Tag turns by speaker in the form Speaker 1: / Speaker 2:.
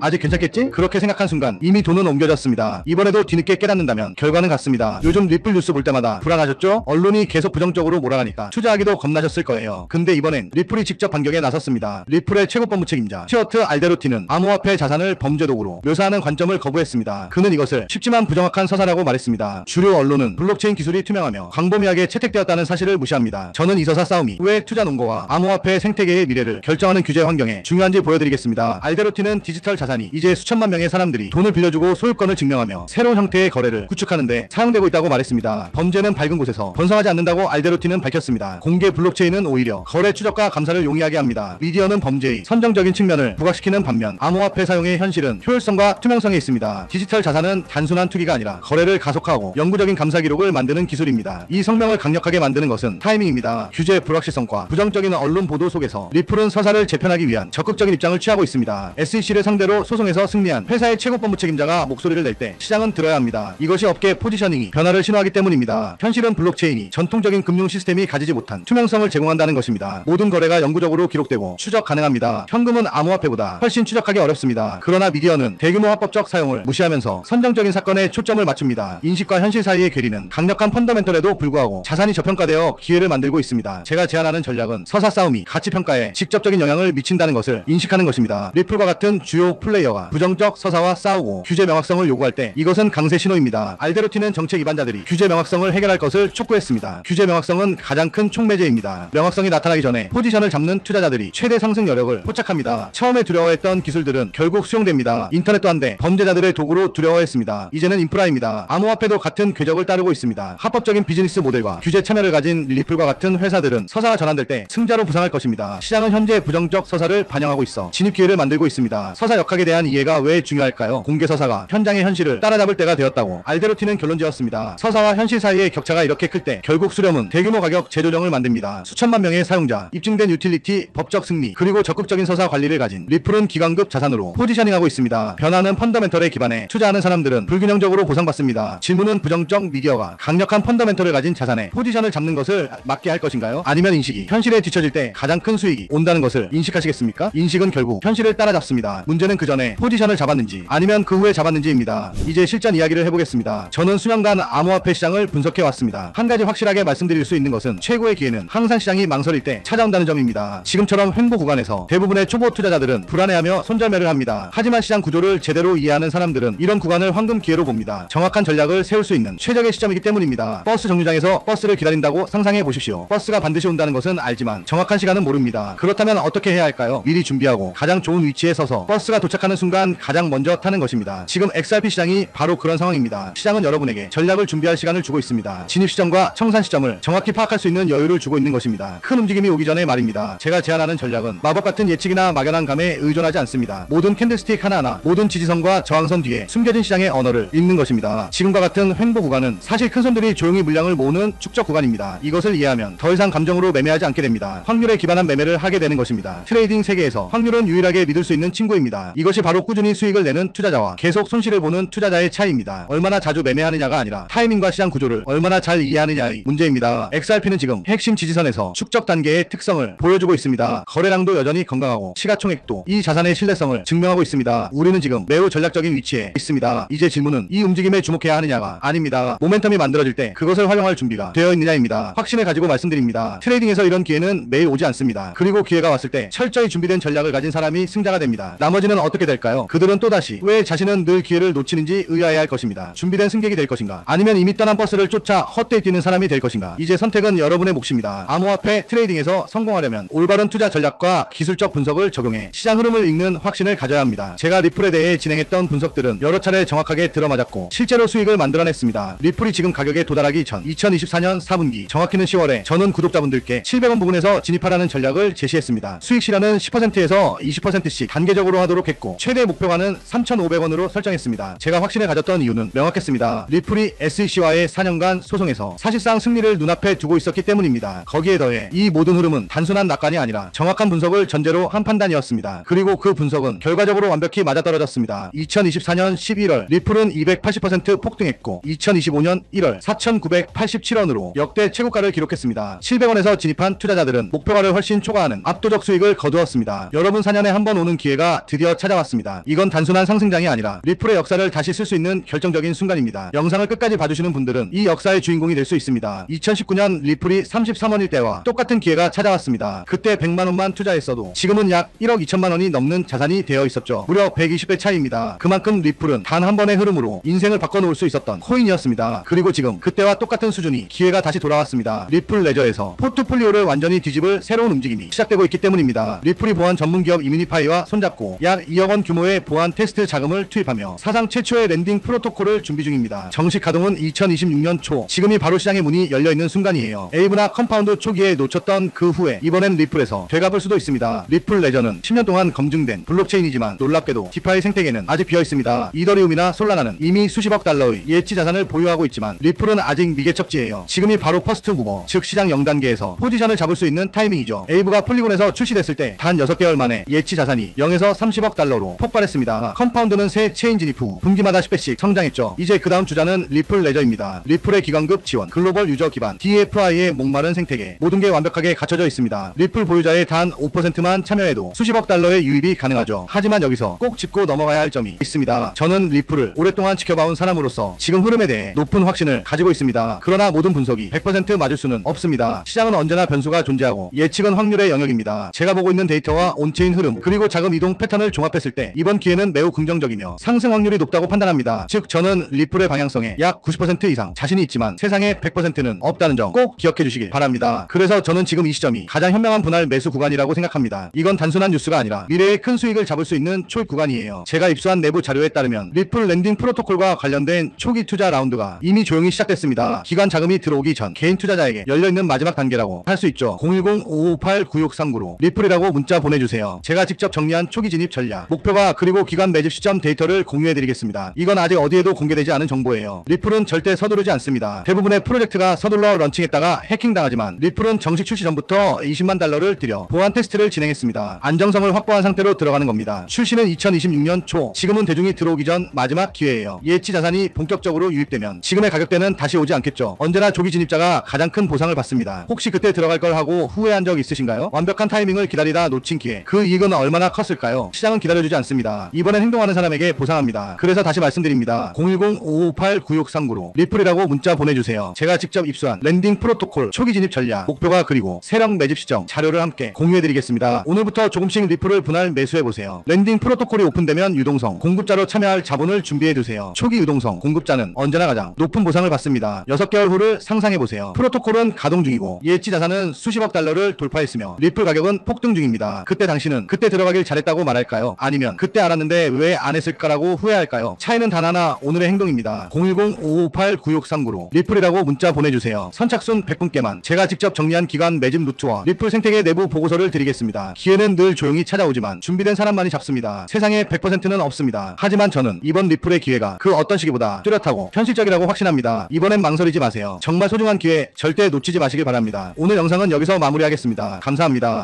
Speaker 1: 아직 괜찮겠지? 그렇게 생각한 순간 이미 돈은 옮겨졌습니다. 이번에도 뒤늦게 깨닫는다면 결과는 같습니다. 요즘 리플 뉴스 볼 때마다 불안하셨죠? 언론이 계속 부정적으로 몰아가니까 투자하기도 겁나셨을 거예요. 근데 이번엔 리플이 직접 반격에 나섰습니다. 리플의 최고 법무 책임자 스튜어트 알데로티는 암호화폐 자산을 범죄 도구로 묘사하는 관점을 거부했습니다. 그는 이것을 쉽지만 부정확한 서사라고 말했습니다. 주류 언론은 블록체인 기술이 투명하며 광범위하게 채택되었다는 사실을 무시합니다. 저는 이 서사 싸움이 왜 투자 농고와 암호화폐 생태계의 미래를 결정하는 규제 환경에 중요한지 보여드리겠습니다. 알데로티는 디지털 자산이 이제 수천만 명의 사람들이 돈을 빌려주고 소유권을 증명하며 새로운 형태의 거래를 구축하는데 사용되고 있다고 말했습니다. 범죄는 밝은 곳에서 번성하지 않는다고 알데로티는 밝혔습니다. 공개 블록체인은 오히려 거래 추적과 감사를 용이하게 합니다. 미디어는 범죄의 선정적인 측면을 부각시키는 반면 암호화폐 사용의 현실은 효율성과 투명성에 있습니다. 디지털 자산은 단순한 투기가 아니라 거래를 가속화하고 영구적인 감사 기록을 만드는 기술입니다. 이 성명을 강력하게 만드는 것은 타이밍입니다. 규제 불확실성과 부정적인 언론 보도 속에서 리플은 서사를 재편하기 위한 적극적인 입장을 취하고 있습니다. SEC를 상대로 소송에서 승리한 회사의 최고 법무 책임자가 목소리를 낼 때 시장은 들어야 합니다. 이것이 업계 포지셔닝이 변화를 신호하기 때문입니다. 현실은 블록체인이 전통적인 금융 시스템이 가지지 못한 투명성을 제공한다는 것입니다. 모든 거래가 영구적으로 기록되고 추적 가능합니다. 현금은 암호화폐보다 훨씬 추적하기 어렵습니다. 그러나 미디어는 대규모 합법적 사용을 무시하면서 선정적인 사건에 초점을 맞춥니다. 인식과 현실 사이의 괴리는 강력한 펀더멘털에도 불구하고 자산이 저평가되어 기회를 만들고 있습니다. 제가 제안하는 전략은 서사 싸움이 가치 평가에 직접적인 영향을 미친다는 것을 인식하는 것입니다. 리플과 같은 주요 플레이어가 부정적 서사와 싸우고 규제 명확성을 요구할 때 이것은 강세 신호입니다. 알데로티는 정책 위반자들이 규제 명확성을 해결할 것을 촉구했습니다. 규제 명확성은 가장 큰 촉매제입니다. 명확성이 나타나기 전에 포지션을 잡는 투자자들이 최대 상승 여력을 포착합니다. 처음에 두려워했던 기술들은 결국 수용됩니다. 인터넷도 한데 범죄자들의 도구로 두려워했습니다. 이제는 인프라입니다. 암호화폐도 같은 궤적을 따르고 있습니다. 합법적인 비즈니스 모델과 규제 참여를 가진 리플과 같은 회사들은 서사가 전환될 때 승자로 부상할 것입니다. 시장은 현재 부정적 서사를 반영하고 있어 진입 기회를 만들고 있습니다. 서사 역학에 대한 이해가 왜 중요할까요? 공개 서사가 현장의 현실을 따라잡을 때가 되었다고 알데로티는 결론지었습니다. 서사와 현실 사이의 격차가 이렇게 클 때 결국 수렴은 대규모 가격 재조정을 만듭니다. 수천만 명의 사용자, 입증된 유틸리티, 법적 승리, 그리고 적극적인 서사 관리를 가진 리플은 기관급 자산으로 포지셔닝하고 있습니다. 변화는 펀더멘털에 기반해 투자하는 사람들은 불균형적으로 보상받습니다. 질문은 부정적 미디어가 강력한 펀더멘털을 가진 자산에 포지션을 잡는 것을 막게 할 것인가요? 아니면 인식이 현실에 뒤처질 때 가장 큰 수익이 온다는 것을 인식하시겠습니까? 인식은 결국 현실을 따라잡습니다. 문제는 그 전에 포지션을 잡았는지 아니면 그 후에 잡았는지입니다. 이제 실전 이야기를 해보겠습니다. 저는 수년간 암호화폐 시장을 분석해왔습니다. 한 가지 확실하게 말씀드릴 수 있는 것은 최고의 기회는 항상 시장이 망설일 때 찾아온다는 점입니다. 지금처럼 횡보 구간에서 대부분의 초보 투자자들은 불안해하며 손절매를 합니다. 하지만 시장 구조를 제대로 이해하는 사람들은 이런 구간을 황금 기회로 봅니다. 정확한 전략을 세울 수 있는 최적의 시점이기 때문입니다. 버스 정류장에서 버스를 기다린다고 상상해 보십시오. 버스가 반드시 온다는 것은 알지만 정확한 시간은 모릅니다. 그렇다면 어떻게 해야 할까요? 미리 준비하고 가장 좋은 위치에 서서 버스가 도착하는 순간 가장 먼저 타는 것입니다. 지금 XRP 시장이 바로 그런 상황입니다. 시장은 여러분에게 전략을 준비할 시간을 주고 있습니다. 진입 시점과 청산 시점을 정확히 파악할 수 있는 여유를 주고 있는 것입니다. 큰 움직임이 오기 전에 말입니다. 제가 제안하는 전략은 마법 같은 예측이나 막연한 감에 의존하지 않습니다. 모든 캔들스틱 하나하나, 모든 지지선과 저항선 뒤에 숨겨진 시장의 언어를 읽는 것입니다. 지금과 같은 횡보 구간은 사실 큰 손들이 조용히 물량을 모으는 축적 구간입니다. 이것을 이해하면 더 이상 감정으로 매매하지 않게 됩니다. 확률에 기반한 매매를 하게 되는 것입니다. 트레이딩 세계에서 확률은 유일하게 믿을 수 있는 친구입니다. 이것이 바로 꾸준히 수익을 내는 투자자와 계속 손실을 보는 투자자의 차이입니다. 얼마나 자주 매매하느냐가 아니라 타이밍과 시장 구조를 얼마나 잘 이해하느냐의 문제입니다. XRP는 지금 핵심 지지선에서 축적 단계의 특성을 보여주고 있습니다. 거래량도 여전히 건강하고 시가총액도 이 자산의 신뢰성을 증명하고 있습니다. 우리는 지금 매우 전략적인 위치에 있습니다. 이제 질문은 이 움직임에 주목해야 하느냐가 아닙니다. 모멘텀이 만들어질 때 그것을 활용할 준비가 되어 있느냐입니다. 확신을 가지고 말씀드립니다. 트레이딩에서 이런 기회는 매일 오지 않습니다. 그리고 기회가 왔을 때 철저히 준비된 전략을 가진 사람이 승자가 됩니다. 나머지는 어떻게 될까요? 그들은 또다시 왜 자신은 늘 기회를 놓치는지 의아해야 할 것입니다. 준비된 승객이 될 것인가? 아니면 이미 떠난 버스를 쫓아 헛되이 뛰는 사람이 될 것인가? 이제 선택은 여러분의 몫입니다. 암호화폐 트레이딩에서 성공하려면 올바른 투자 전략과 기술적 분석을 적용해 시장 흐름을 읽는 확신을 가져야 합니다. 제가 리플에 대해 진행했던 분석들은 여러 차례 정확하게 들어맞았고 실제로 수익을 만들어냈습니다. 리플이 지금 가격에 도달하기 전 2024년 4분기 정확히는 10월에 저는 구독자분들께 700원 부근에서 진입하라는 전략을 제시했습니다. 수익 실현은 10%에서 20%씩 단계적으로 하도록 했고 최대 목표가는 3,500원으로 설정했습니다. 제가 확신을 가졌던 이유는 명확했습니다. 리플이 SEC와의 4년간 소송에서 사실상 승리를 눈앞에 두고 있었기 때문입니다. 거기에 더해 이 모든 흐름은 단순한 낙관이 아니라 정확한 분석을 전제로 한 판단이었습니다. 그리고 그 분석은 결과적으로 완벽히 맞아떨어졌습니다. 2024년 11월 리플은 280% 폭등했고 2025년 1월 4,987원으로 역대 최고가를 기록했습니다. 700원에서 진입한 투자자들은 목표가를 훨씬 초과하는 압도적 수익을 거두었습니다. 여러분 4년에 한 번 오는 기회가 드디어 찾아 찾아왔습니다. 이건 단순한 상승장이 아니라 리플의 역사를 다시 쓸 수 있는 결정적인 순간입니다. 영상을 끝까지 봐주시는 분들은 이 역사의 주인공이 될 수 있습니다. 2019년 리플이 33원일 때와 똑같은 기회가 찾아왔습니다. 그때 100만원만 투자했어도 지금은 약 1억 2천만원이 넘는 자산이 되어 있었죠. 무려 120배 차이입니다. 그만큼 리플은 단 한 번의 흐름으로 인생을 바꿔놓을 수 있었던 코인이었습니다. 그리고 지금 그때와 똑같은 수준이 기회가 다시 돌아왔습니다. 리플 레저에서 포트폴리오를 완전히 뒤집을 새로운 움직임이 시작되고 있기 때문입니다. 리플이 보안 전문기업 이뮤니파이와 손잡고 약 2억원 규모의 보안 테스트 자금을 투입하며 사상 최초의 랜딩 프로토콜을 준비 중입니다. 정식 가동은 2026년 초, 지금이 바로 시장의 문이 열려있는 순간이에요. 에이브나 컴파운드 초기에 놓쳤던 그 후에 이번엔 리플에서 되갚을 수도 있습니다. 리플 레저는 10년 동안 검증된 블록체인이지만 놀랍게도 디파이 생태계는 아직 비어있습니다. 이더리움이나 솔라나는 이미 수십억 달러의 예치 자산을 보유하고 있지만 리플은 아직 미개척지예요. 지금이 바로 퍼스트 무버, 즉 시장 0단계에서 포지션을 잡을 수 있는 타이밍이죠. 에이브가 폴리곤에서 출시됐을 때 단 6개월 만에 예치 자산이 0에서 30억 달러로 폭발했습니다. 컴파운드는 새 체인 진입 후 분기마다 10배씩 성장했죠. 이제 그 다음 주자는 리플 레저입니다. 리플의 기관급 지원, 글로벌 유저 기반, DFI의 목마른 생태계, 모든 게 완벽하게 갖춰져 있습니다. 리플 보유자의 단 5%만 참여해도 수십억 달러의 유입이 가능하죠. 하지만 여기서 꼭 짚고 넘어가야 할 점이 있습니다. 저는 리플을 오랫동안 지켜봐온 사람으로서 지금 흐름에 대해 높은 확신을 가지고 있습니다. 그러나 모든 분석이 100% 맞을 수는 없습니다. 시장은 언제나 변수가 존재하고 예측은 확률의 영역입니다. 제가 보고 있는 데이터와 온체인 흐름 그리고 자금 이동 패턴을 종합했을 때 이번 기회는 매우 긍정적이며 상승 확률이 높다고 판단합니다. 즉 저는 리플의 방향성에 약 90% 이상 자신이 있지만 세상에 100%는 없다는 점 꼭 기억해 주시길 바랍니다. 그래서 저는 지금 이 시점이 가장 현명한 분할 매수 구간이라고 생각합니다. 이건 단순한 뉴스가 아니라 미래의 큰 수익을 잡을 수 있는 초입 구간이에요. 제가 입수한 내부 자료에 따르면 리플 랜딩 프로토콜과 관련된 초기 투자 라운드가 이미 조용히 시작됐습니다. 기관 자금이 들어오기 전 개인 투자자에게 열려있는 마지막 단계라고 할 수 있죠. 010-558-9639로 리플이라고 문자 보내주세요. 제가 직접 정리한 초기 진입 전략, 목표가 그리고 기관 매집 시점 데이터를 공유해드리겠습니다. 이건 아직 어디에도 공개되지 않은 정보예요. 리플은 절대 서두르지 않습니다. 대부분의 프로젝트가 서둘러 런칭했다가 해킹당하지만 리플은 정식 출시 전부터 20만 달러를 들여 보안 테스트를 진행했습니다. 안정성을 확보한 상태로 들어가는 겁니다. 출시는 2026년 초, 지금은 대중이 들어오기 전 마지막 기회예요. 예치 자산이 본격적으로 유입되면 지금의 가격대는 다시 오지 않겠죠. 언제나 조기 진입자가 가장 큰 보상을 받습니다. 혹시 그때 들어갈 걸 하고 후회한 적 있으신가요? 완벽한 타이밍을 기다리다 놓친 기회, 그 이익은 얼마나 컸을까요? 시장은 기다려주지 않습니다. 이번엔 행동하는 사람에게 보상합니다. 그래서 다시 말씀드립니다. 010-558-9639로 리플이라고 문자 보내주세요. 제가 직접 입수한 랜딩 프로토콜 초기 진입 전략, 목표가 그리고 세력 매집 시점 자료를 함께 공유해드리겠습니다. 오늘부터 조금씩 리플을 분할 매수해보세요. 랜딩 프로토콜이 오픈되면 유동성, 공급자로 참여할 자본을 준비해두세요. 초기 유동성, 공급자는 언제나 가장 높은 보상을 받습니다. 6개월 후를 상상해보세요. 프로토콜은 가동 중이고 예치 자산은 수십억 달러를 돌파했으며 리플 가격은 폭등 중입니다. 그때 당신은 그때 들어가길 잘했다고 말할까요? 아니면 그때 알았는데 왜 안 했을까라고 후회할까요? 차이는 단 하나, 오늘의 행동입니다. 010-558-9639로 리플이라고 문자 보내주세요. 선착순 100분께만 제가 직접 정리한 기관 매집 루트와 리플 생태계 내부 보고서를 드리겠습니다. 기회는 늘 조용히 찾아오지만 준비된 사람만이 잡습니다. 세상에 100%는 없습니다. 하지만 저는 이번 리플의 기회가 그 어떤 시기보다 뚜렷하고 현실적이라고 확신합니다. 이번엔 망설이지 마세요. 정말 소중한 기회 절대 놓치지 마시길 바랍니다. 오늘 영상은 여기서 마무리하겠습니다. 감사합니다.